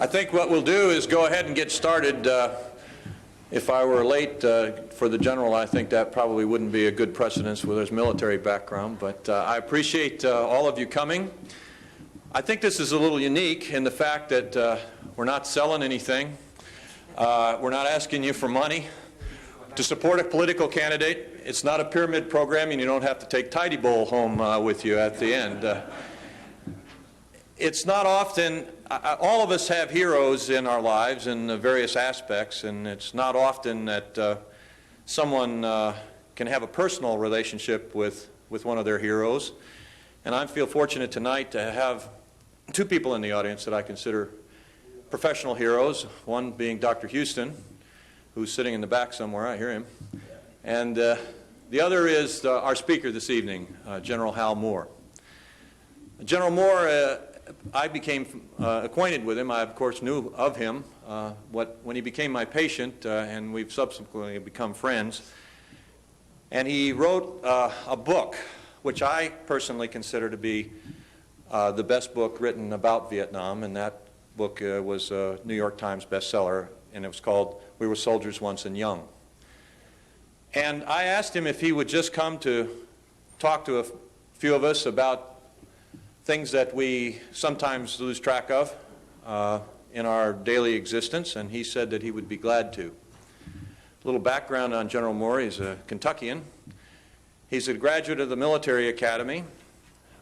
I think what we'll do is go ahead and get started. If I were late for the general, I think that probably wouldn't be a good precedence with his military background, but I appreciate all of you coming. I think this is a little unique in the fact that we're not selling anything. We're not asking you for money to support a political candidate. It's not a pyramid program, and you don't have to take Tidy Bowl home with you at the end. It's not often, all of us have heroes in our lives in various aspects, and it's not often that someone can have a personal relationship with one of their heroes. And I feel fortunate tonight to have two people in the audience that I consider professional heroes, one being Dr. Hughston, who's sitting in the back somewhere, I hear him, and the other is our speaker this evening, General Hal Moore. General Moore, I became acquainted with him. I, of course, knew of him when he became my patient, and we've subsequently become friends. And he wrote a book, which I personally consider to be the best book written about Vietnam, and that book was a New York Times bestseller, and it was called We Were Soldiers Once and Young. And I asked him if he would just come to talk to a few of us about things that we sometimes lose track of in our daily existence, and he said that he would be glad to. A little background on General Moore. He's a Kentuckian. He's a graduate of the military academy,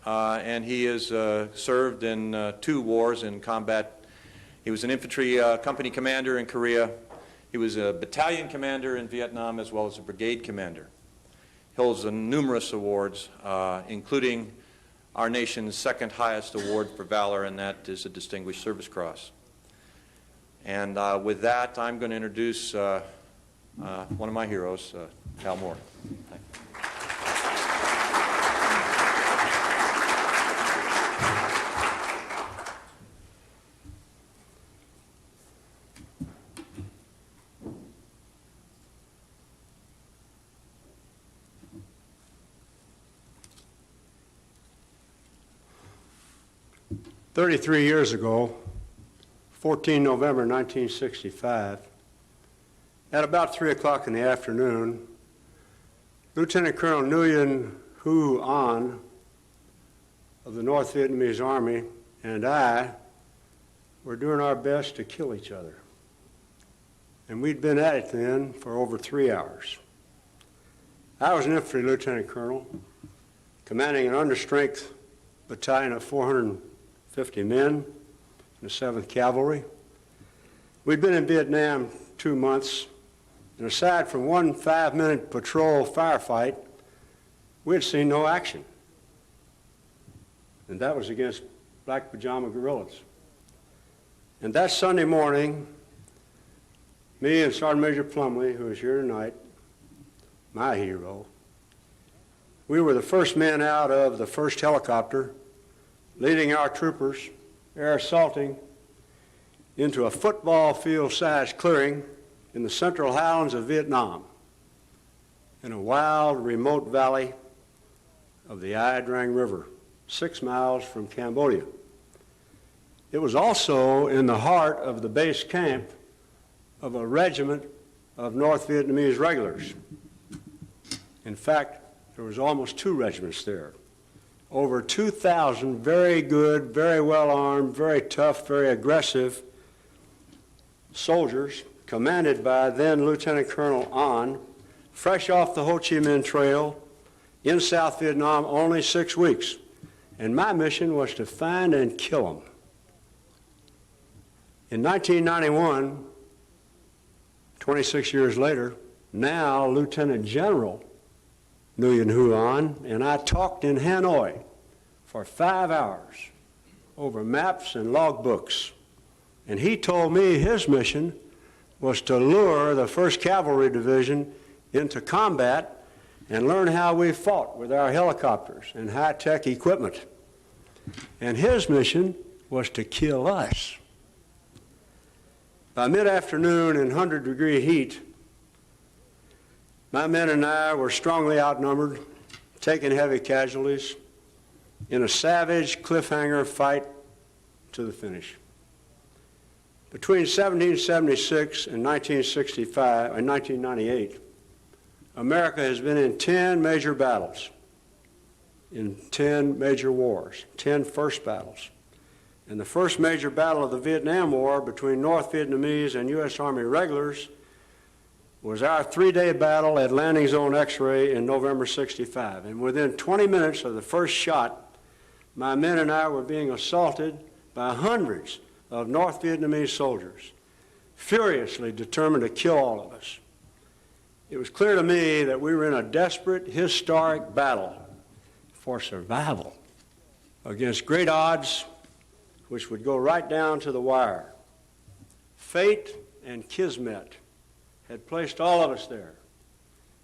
and he has served in 2 wars in combat. He was an infantry company commander in Korea. He was a battalion commander in Vietnam, as well as a brigade commander. He holds numerous awards, including our nation's 2nd highest award for valor, and that is a Distinguished Service Cross. And with that, I'm going to introduce one of my heroes, Hal Moore. Thank you. 33 years ago, 14 November 1965, at about 3 o'clock in the afternoon, Lieutenant Colonel Nguyen Hu An of the North Vietnamese Army and I were doing our best to kill each other. And we'd been at it then for over 3 hours. I was an infantry lieutenant colonel, commanding an understrength battalion of 450 men in the 7th Cavalry. We'd been in Vietnam 2 months, and aside from one 5-minute patrol firefight, we had seen no action. And that was against black pajama guerrillas. And that Sunday morning, me and Sergeant Major Plumley, who is here tonight, my hero, we were the first men out of the 1st helicopter, leading our troopers air assaulting into a football field-sized clearing in the central highlands of Vietnam, in a wild, remote valley of the Ai Drang River, 6 miles from Cambodia. It was also in the heart of the base camp of a regiment of North Vietnamese regulars. In fact, there was almost 2 regiments there. Over 2,000 very good, very well-armed, very tough, very aggressive soldiers, commanded by then Lieutenant Colonel An, fresh off the Ho Chi Minh Trail in South Vietnam only 6 weeks. And my mission was to find and kill them. In 1991, 26 years later, now Lieutenant General Nguyen Hu An and I talked in Hanoi for 5 hours over maps and logbooks. And he told me his mission was to lure the 1st Cavalry Division into combat and learn how we fought with our helicopters and high-tech equipment. And his mission was to kill us. By mid-afternoon in 100-degree heat, my men and I were strongly outnumbered, taking heavy casualties in a savage cliffhanger fight to the finish. Between 1776 and 1998, America has been in 10 major battles, in 10 major wars, 10 first battles. And the first major battle of the Vietnam War between North Vietnamese and U.S. Army regulars was our 3-day battle at Landing Zone Xray in November '65. And within 20 minutes of the first shot, my men and I were being assaulted by hundreds of North Vietnamese soldiers, furiously determined to kill all of us. It was clear to me that we were in a desperate, historic battle for survival against great odds which would go right down to the wire. Fate and Kismet had placed all of us there,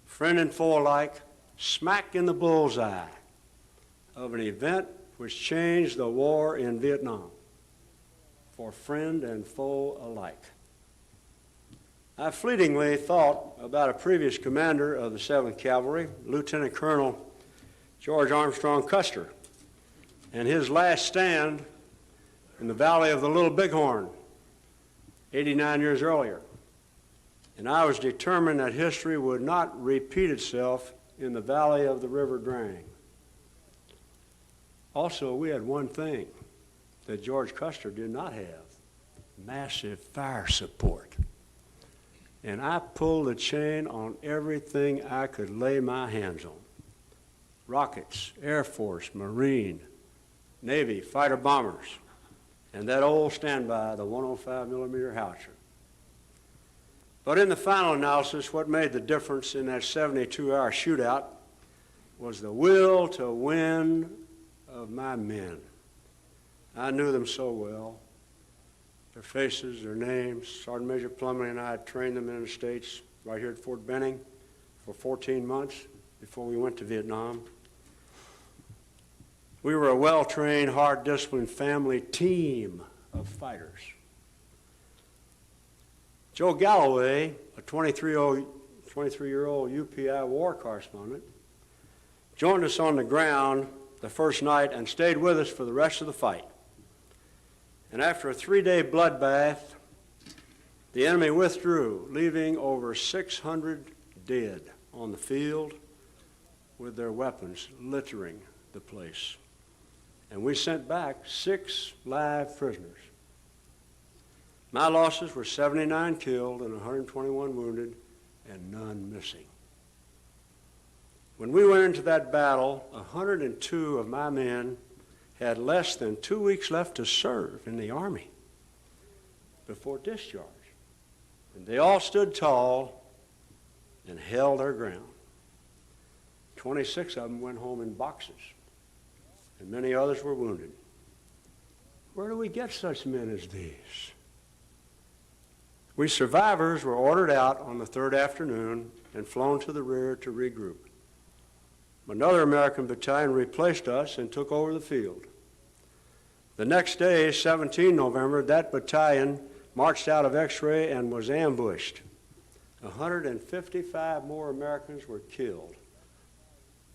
friend and foe alike, smack in the bullseye of an event which changed the war in Vietnam for friend and foe alike. I fleetingly thought about a previous commander of the 7th Cavalry, Lieutenant Colonel George Armstrong Custer, and his last stand in the valley of the Little Bighorn 89 years earlier. And I was determined that history would not repeat itself in the valley of the River Drang. Also, we had one thing that George Custer did not have: massive fire support. And I pulled the chain on everything I could lay my hands on: rockets, Air Force, Marine, Navy, fighter bombers, and that old standby, the 105 millimeter howitzer. But in the final analysis, what made the difference in that 72-hour shootout was the will to win of my men. I knew them so well, their faces, their names. Sergeant Major Plumley and I had trained them in the States right here at Fort Benning for 14 months before we went to Vietnam. We were a well-trained, hard-disciplined family team of fighters. Joe Galloway, a 23-year-old UPI war correspondent, joined us on the ground the first night and stayed with us for the rest of the fight. And after a 3-day bloodbath, the enemy withdrew, leaving over 600 dead on the field with their weapons littering the place. And we sent back 6 live prisoners. My losses were 79 killed and 121 wounded and none missing. When we went into that battle, 102 of my men had less than 2 weeks left to serve in the Army before discharge. And they all stood tall and held their ground. 26 of them went home in boxes, and many others were wounded. Where do we get such men as these? We survivors were ordered out on the 3rd afternoon and flown to the rear to regroup. Another American battalion replaced us and took over the field. The next day, 17 November, that battalion marched out of Xray and was ambushed. 155 more Americans were killed,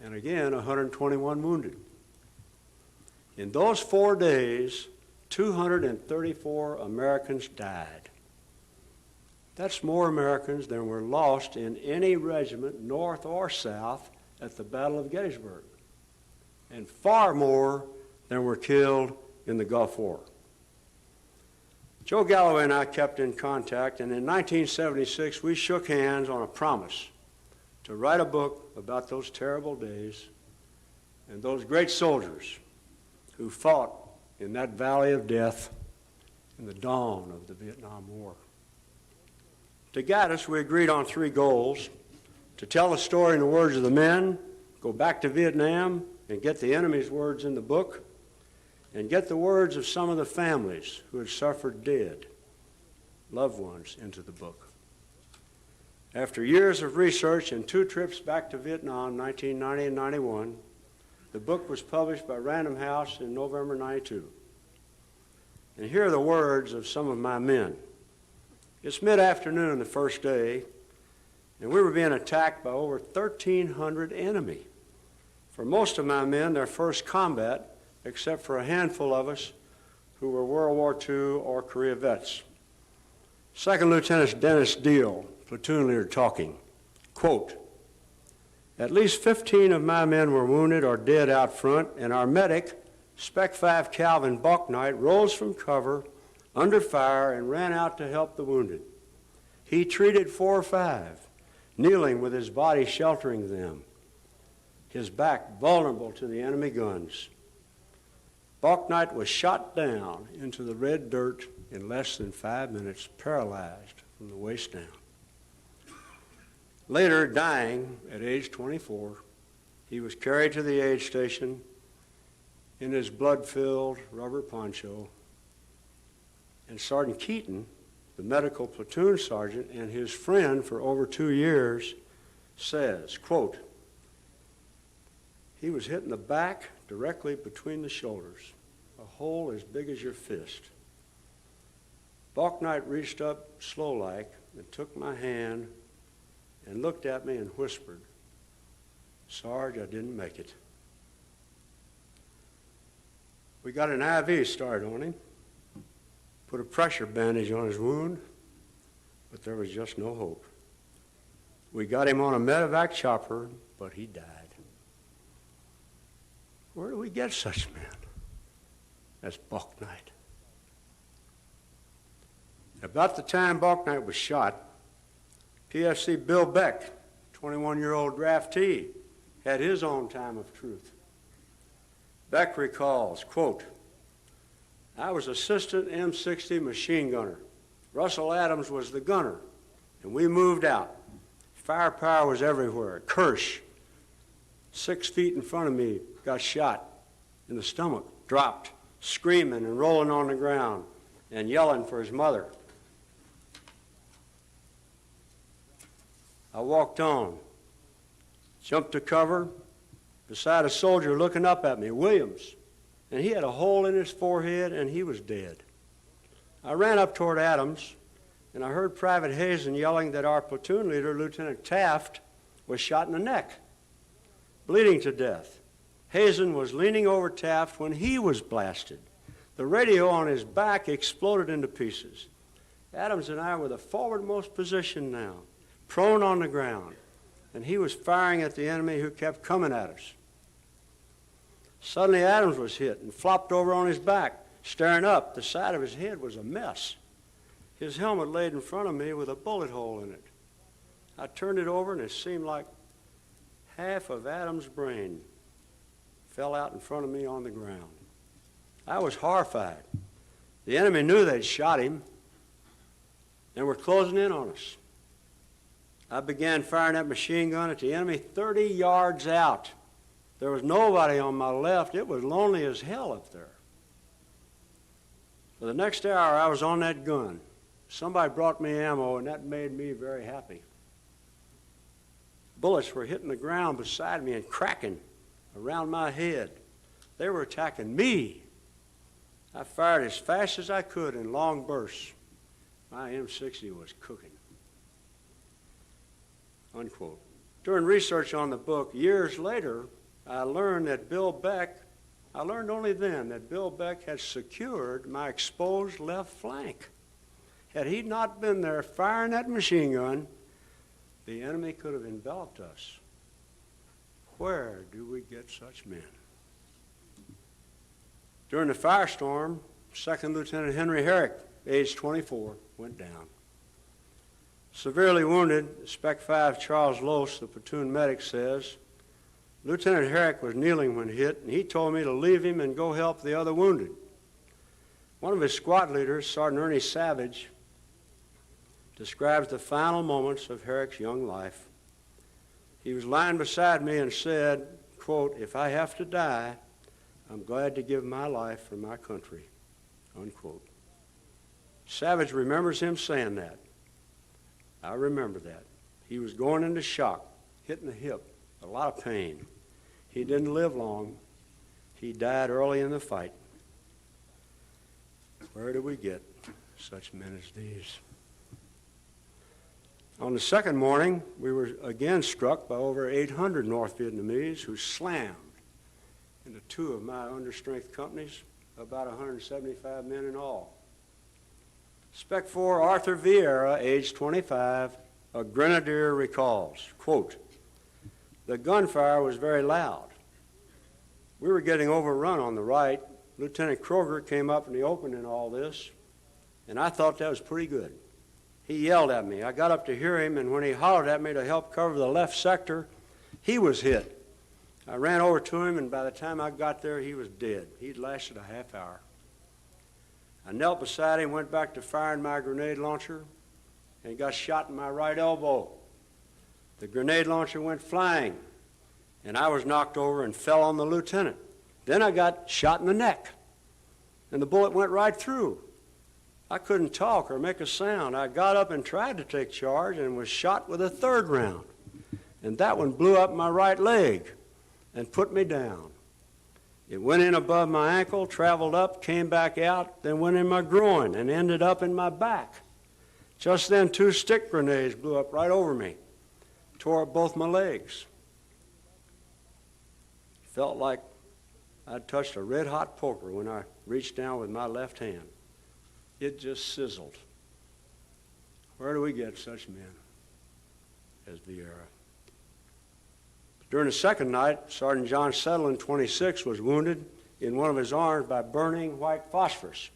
and again 121 wounded. In those 4 days, 234 Americans died. That's more Americans than were lost in any regiment, north or south, at the Battle of Gettysburg, and far more than were killed in the Gulf War. Joe Galloway and I kept in contact, and in 1976 we shook hands on a promise to write a book about those terrible days and those great soldiers who fought in that valley of death in the dawn of the Vietnam War. To guide us, we agreed on 3 goals: to tell the story in the words of the men, go back to Vietnam and get the enemy's words in the book, and get the words of some of the families who had suffered dead, loved ones, into the book. After years of research and 2 trips back to Vietnam, 1990 and 91, the book was published by Random House in November 92. And here are the words of some of my men. It's mid-afternoon the first day, and we were being attacked by over 1,300 enemy. For most of my men, their first combat, except for a handful of us who were World War II or Korea vets. Second Lieutenant Dennis Deal, platoon leader, talking, quote, "At least 15 of my men were wounded or dead out front, and our medic, Spec 5 Calvin Bucknight, rose from cover under fire and ran out to help the wounded. He treated 4 or 5, kneeling with his body sheltering them, his back vulnerable to the enemy guns. Bucknight was shot down into the red dirt in less than 5 minutes, paralyzed from the waist down. Later, dying at age 24, he was carried to the aid station in his blood-filled rubber poncho, and Sergeant Keaton, the medical platoon sergeant and his friend for over 2 years, says, quote, "He was hit in the back directly between the shoulders, a hole as big as your fist. Bucknight reached up slow-like and took my hand and looked at me and whispered, 'Sarge, I didn't make it.' We got an IV started on him, put a pressure bandage on his wound, but there was just no hope. We got him on a medevac chopper, but he died. Where do we get such men? That's Bucknight." About the time Bucknight was shot, PFC Bill Beck, 21-year-old draftee, had his own time of truth. Beck recalls, quote, "I was assistant M60 machine gunner. Russell Adams was the gunner, and we moved out. Firepower was everywhere. Kirsch, 6 feet in front of me, got shot in the stomach, dropped, screaming and rolling on the ground and yelling for his mother. I walked on, jumped to cover, beside a soldier looking up at me, Williams, and he had a hole in his forehead and he was dead. I ran up toward Adams, and I heard Private Hazen yelling that our platoon leader, Lieutenant Taft, was shot in the neck, bleeding to death. Hazen was leaning over Taft when he was blasted. The radio on his back exploded into pieces. Adams and I were the forwardmost position now, prone on the ground, and he was firing at the enemy who kept coming at us. Suddenly Adams was hit and flopped over on his back, staring up. The side of his head was a mess. His helmet laid in front of me with a bullet hole in it. I turned it over, and it seemed like half of Adams' brain fell out in front of me on the ground. I was horrified. The enemy knew they'd shot him and were closing in on us. I began firing that machine gun at the enemy 30 yards out. There was nobody on my left. It was lonely as hell up there. For the next hour, I was on that gun. Somebody brought me ammo, and that made me very happy. Bullets were hitting the ground beside me and cracking around my head. They were attacking me. I fired as fast as I could in long bursts. My M60 was cooking. Unquote. During research on the book, years later, I learned only then that Bill Beck had secured my exposed left flank. Had he not been there firing that machine gun, the enemy could have enveloped us. Where do we get such men? During the firestorm, 2nd Lieutenant Henry Herrick, age 24, went down. Severely wounded, Spec 5 Charles Lose, the platoon medic, says, Lieutenant Herrick was kneeling when hit, and he told me to leave him and go help the other wounded. One of his squad leaders, Sergeant Ernie Savage, describes the final moments of Herrick's young life. He was lying beside me and said, quote, "If I have to die, I'm glad to give my life for my country," unquote. Savage remembers him saying that. I remember that. He was going into shock, hit in the hip, a lot of pain. He didn't live long. He died early in the fight. Where do we get such men as these? On the second morning, we were again struck by over 800 North Vietnamese who slammed into 2 of my understrength companies, about 175 men in all. Spec 4 Arthur Vieira, age 25, a grenadier, recalls, quote, "The gunfire was very loud. We were getting overrun on the right. Lieutenant Kroger came up in the open in all this, and I thought that was pretty good. He yelled at me. I got up to hear him, and when he hollered at me to help cover the left sector, he was hit. I ran over to him, and by the time I got there, he was dead. He'd lasted a half hour. I knelt beside him, went back to firing my grenade launcher, and got shot in my right elbow. The grenade launcher went flying, and I was knocked over and fell on the lieutenant. Then I got shot in the neck, and the bullet went right through. I couldn't talk or make a sound. I got up and tried to take charge and was shot with a third round, and that one blew up my right leg and put me down. It went in above my ankle, traveled up, came back out, then went in my groin and ended up in my back. Just then, 2 stick grenades blew up right over me, tore up both my legs. Felt like I'd touched a red-hot poker when I reached down with my left hand. It just sizzled. Where do we get such men as Vieira? During the second night, Sergeant John Settlin, 26, was wounded in one of his arms by burning white phosphorus.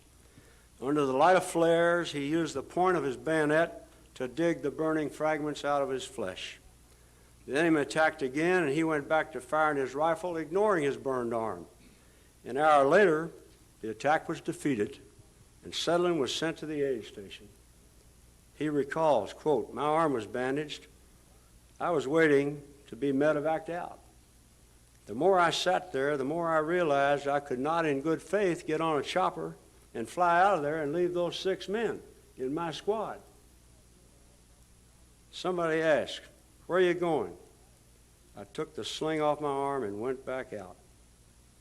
Under the light of flares, he used the point of his bayonet to dig the burning fragments out of his flesh. The enemy attacked again, and he went back to firing his rifle, ignoring his burned arm. An hour later, the attack was defeated, and Settlin was sent to the aid station. He recalls, quote, "My arm was bandaged. I was waiting to be medevaced out. The more I sat there, the more I realized I could not in good faith get on a chopper and fly out of there and leave those 6 men in my squad." Somebody asked, "Where are you going?" I took the sling off my arm and went back out.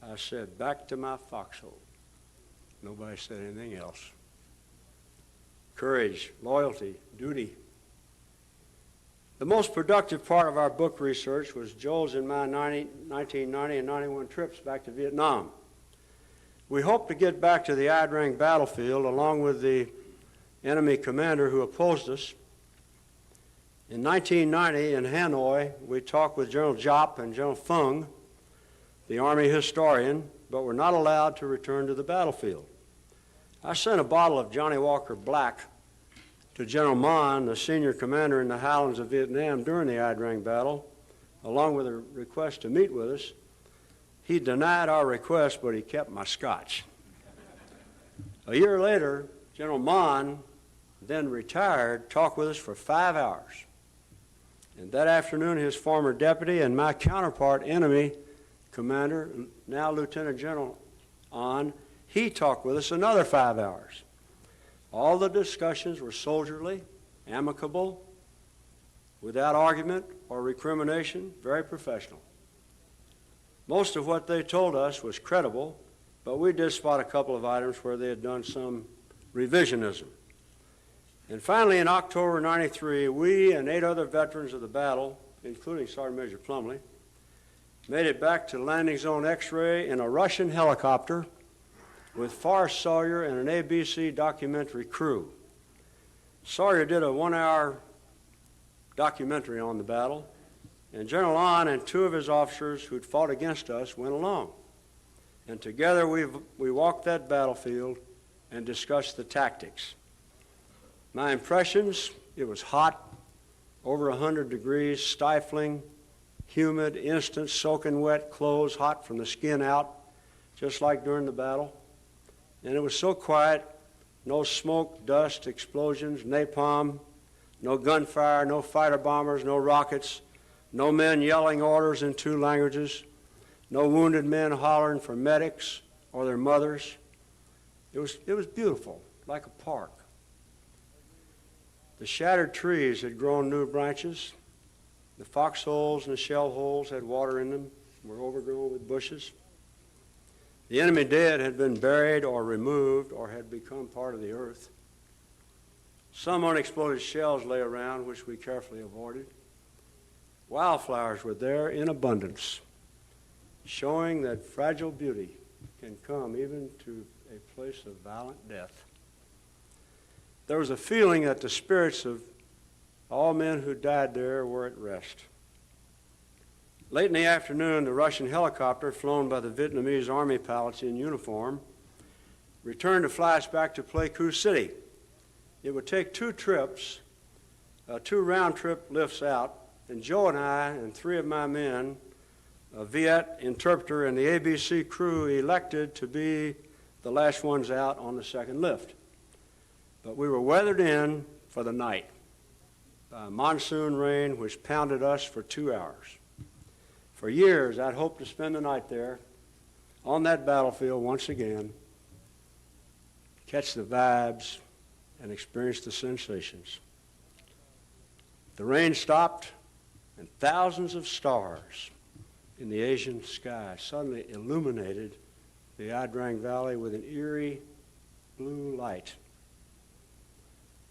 I said, "Back to my foxhole." Nobody said anything else. Courage, loyalty, duty. The most productive part of our book research was Joel's and my 1990 and 91 trips back to Vietnam. We hoped to get back to the Ia Drang battlefield along with the enemy commander who opposed us. In 1990 in Hanoi, we talked with General Giap and General Fung, the Army historian, but were not allowed to return to the battlefield. I sent a bottle of Johnny Walker Black to General Mon, the senior commander in the Highlands of Vietnam during the Ia Drang battle, along with a request to meet with us. He denied our request, but he kept my scotch. A year later, General Mon, then retired, talked with us for 5 hours. And that afternoon, his former deputy and my counterpart enemy commander, now Lieutenant General An, he talked with us another 5 hours. All the discussions were soldierly, amicable, without argument or recrimination, very professional. Most of what they told us was credible, but we did spot a couple of items where they had done some revisionism. And finally, in October '93, we and 8 other veterans of the battle, including Sergeant Major Plumley, made it back to Landing Zone Xray in a Russian helicopter with Forrest Sawyer and an ABC documentary crew. Sawyer did a 1-hour documentary on the battle, and General An and 2 of his officers who'd fought against us went along. And together we walked that battlefield and discussed the tactics. My impressions: it was hot, over 100 degrees, stifling, humid, instant, soaking wet, clothes hot from the skin out, just like during the battle. And it was so quiet, no smoke, dust, explosions, napalm, no gunfire, no fighter bombers, no rockets, no men yelling orders in 2 languages, no wounded men hollering for medics or their mothers. It was beautiful, like a park. The shattered trees had grown new branches. The foxholes and the shell holes had water in them, were overgrown with bushes. The enemy dead had been buried or removed or had become part of the earth. Some unexploded shells lay around, which we carefully avoided. Wildflowers were there in abundance, showing that fragile beauty can come even to a place of violent death. there was a feeling that the spirits of all men who died there were at rest. Late in the afternoon, the Russian helicopter, flown by the Vietnamese Army pilots in uniform, returned to fly us back to Pleiku City. It would take 2 trips, 2 round-trip lifts out, and Joe and I and 3 of my men, a Viet interpreter, and the ABC crew elected to be the last ones out on the second lift. But we were weathered in for the night by monsoon rain which pounded us for 2 hours. For years, I'd hoped to spend the night there on that battlefield once again, catch the vibes, and experience the sensations. The rain stopped, and thousands of stars in the Asian sky suddenly illuminated the Adrang Valley with an eerie blue light.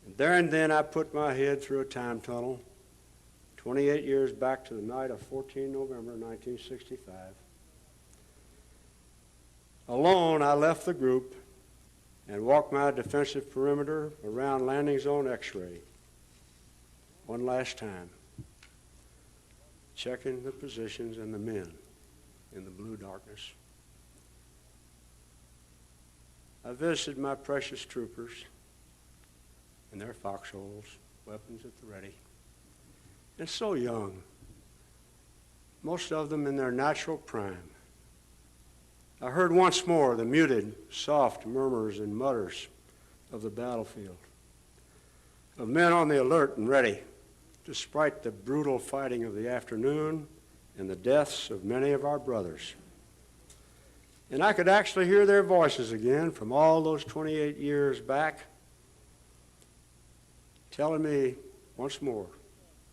And there and then I put my head through a time tunnel, 28 years back to the night of 14 November 1965. Alone, I left the group and walked my defensive perimeter around Landing Zone Xray one last time, checking the positions and the men in the blue darkness. I visited my precious troopers in their foxholes, weapons at the ready, and so young, most of them in their natural prime. I heard once more the muted, soft murmurs and mutters of the battlefield, of men on the alert and ready, despite the brutal fighting of the afternoon and the deaths of many of our brothers. And I could actually hear their voices again from all those 28 years back, telling me once more,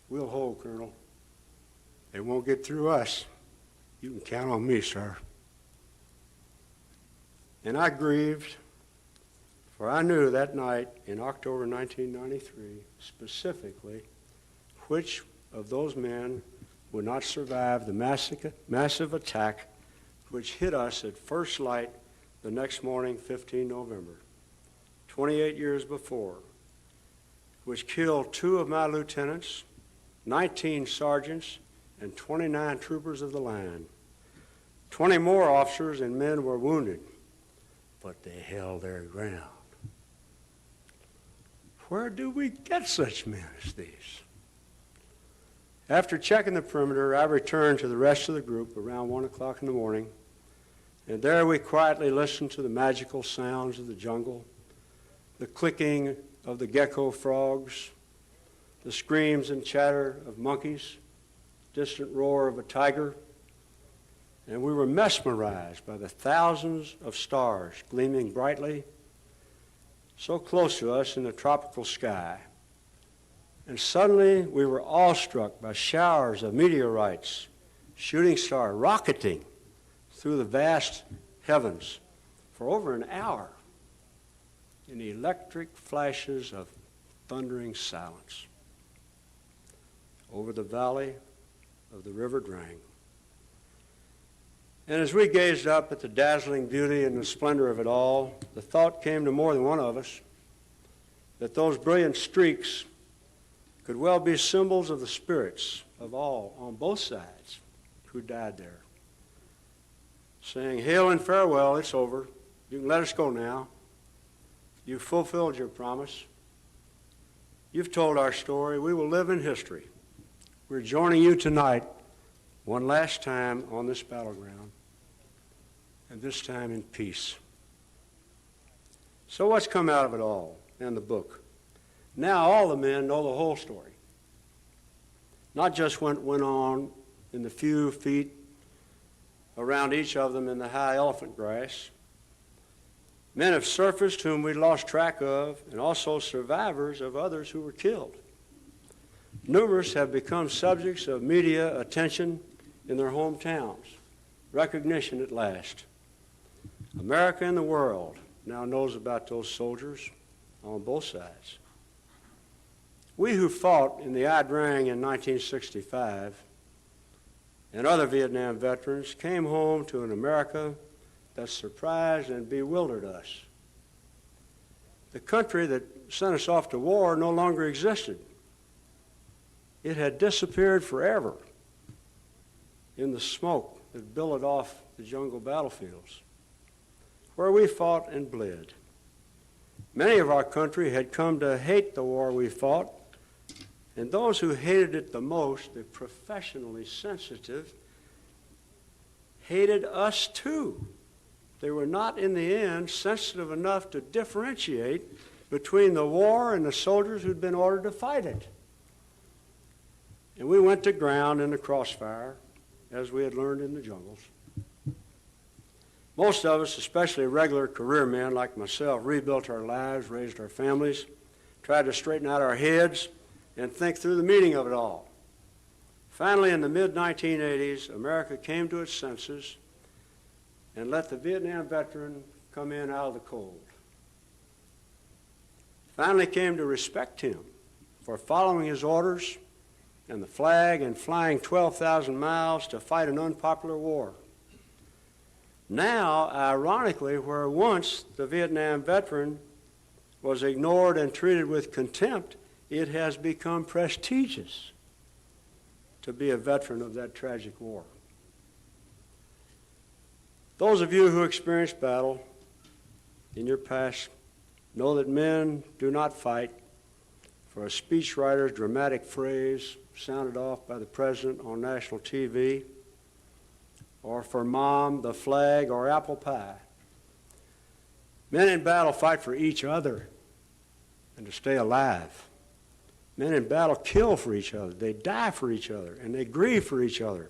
"We'll hold, Colonel. They won't get through us. You can count on me, sir." And I grieved, for I knew that night in October 1993, specifically, which of those men would not survive the massive attack which hit us at first light the next morning, 15 November, 28 years before, which killed 2 of my lieutenants, 19 sergeants, and 29 troopers of the line. 20 more officers and men were wounded, but they held their ground. Where do we get such men as these? After checking the perimeter, I returned to the rest of the group around 1 o'clock in the morning, and there we quietly listened to the magical sounds of the jungle, the clicking of the gecko frogs, the screams and chatter of monkeys, distant roar of a tiger, and we were mesmerized by the thousands of stars gleaming brightly so close to us in the tropical sky. And suddenly we were awestruck by showers of meteorites, shooting stars, rocketing through the vast heavens for over an hour in electric flashes of thundering silence over the valley of the River Drang. And as we gazed up at the dazzling beauty and the splendor of it all, the thought came to more than one of us that those brilliant streaks could well be symbols of the spirits of all on both sides who died there, saying, "Hail and farewell, it's over. You can let us go now. You've fulfilled your promise. You've told our story. We will live in history. We're joining you tonight one last time on this battleground, and this time in peace." So what's come out of it all and the book? Now all the men know the whole story. Not just what went on in the few feet around each of them in the high elephant grass. Men have surfaced whom we lost track of, and also survivors of others who were killed. Numerous have become subjects of media attention in their hometowns, recognition at last. America and the world now knows about those soldiers on both sides. We who fought in the Adrang in 1965 and other Vietnam veterans came home to an America that surprised and bewildered us. the country that sent us off to war no longer existed. It had disappeared forever in the smoke that billowed off the jungle battlefields, where we fought and bled. Many of our country had come to hate the war we fought, and those who hated it the most, the professionally sensitive, hated us too. They were not, in the end, sensitive enough to differentiate between the war and the soldiers who'd been ordered to fight it. And we went to ground in the crossfire, as we had learned in the jungles. Most of us, especially regular career men like myself, rebuilt our lives, raised our families, tried to straighten out our heads, and think through the meaning of it all. Finally, in the mid-1980s, America came to its senses and let the Vietnam veteran come in out of the cold. Finally came to respect him for following his orders and the flag and flying 12,000 miles to fight an unpopular war. Now, ironically, where once the Vietnam veteran was ignored and treated with contempt, it has become prestigious to be a veteran of that tragic war. Those of you who experienced battle in your past know that men do not fight for a speechwriter's dramatic phrase sounded off by the president on national TV, or for mom, the flag, or apple pie. Men in battle fight for each other and to stay alive. Men in battle kill for each other. They die for each other, and they grieve for each other.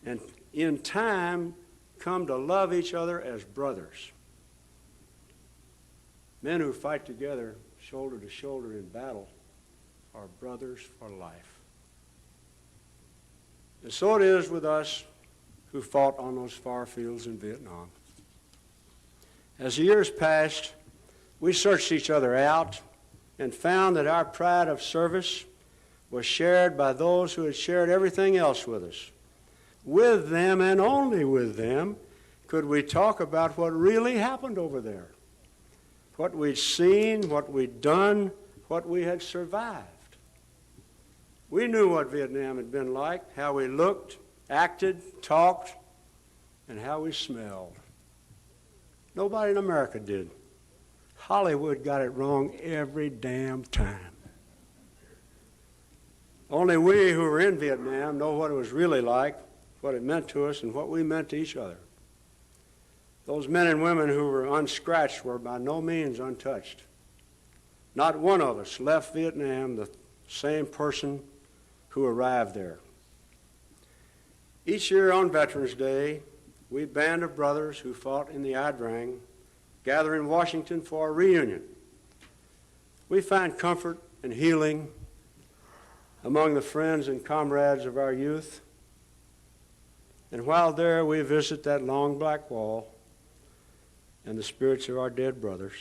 And in time, come to love each other as brothers. Men who fight together, shoulder to shoulder in battle, are brothers for life. And so it is with us who fought on those far fields in Vietnam. As the years passed, we searched each other out and found that our pride of service was shared by those who had shared everything else with us. With them, and only with them, could we talk about what really happened over there, what we'd seen, what we'd done, what we had survived. We knew what Vietnam had been like, how we looked, acted, talked, and how we smelled. Nobody in America did. Hollywood got it wrong every damn time. Only we who were in Vietnam know what it was really like, what it meant to us, and what we meant to each other. Those men and women who were unscratched were by no means untouched. Not one of us left Vietnam the same person who arrived there. Each year on Veterans Day, we band of brothers who fought in the Ia Drang gather in Washington for a reunion. We find comfort and healing among the friends and comrades of our youth. And while there, we visit that long black wall and the spirits of our dead brothers.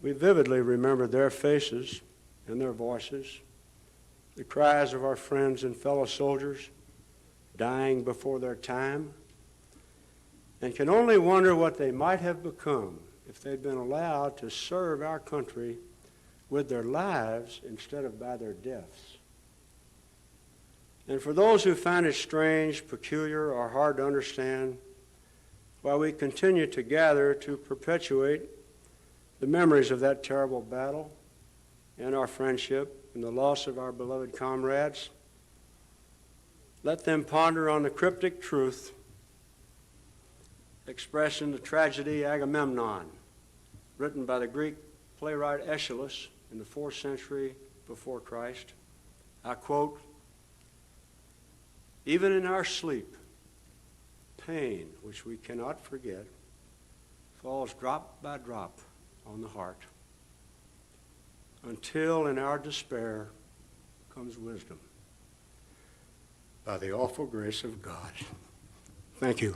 We vividly remember their faces and their voices, the cries of our friends and fellow soldiers dying before their time, and can only wonder what they might have become if they'd been allowed to serve our country with their lives instead of by their deaths. And for those who find it strange, peculiar, or hard to understand, while we continue to gather to perpetuate the memories of that terrible battle and our friendship and the loss of our beloved comrades, let them ponder on the cryptic truth expressed in the tragedy Agamemnon, written by the Greek playwright Aeschylus in the 4th century before Christ. I quote, "Even in our sleep, pain, which we cannot forget, falls drop by drop on the heart, until in our despair comes wisdom, by the awful grace of God." Thank you.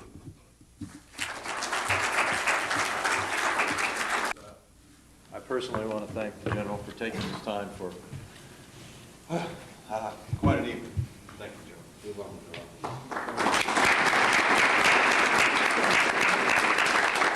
I personally want to thank the General for taking his time for quite an evening. Thank you, General. You're welcome, General.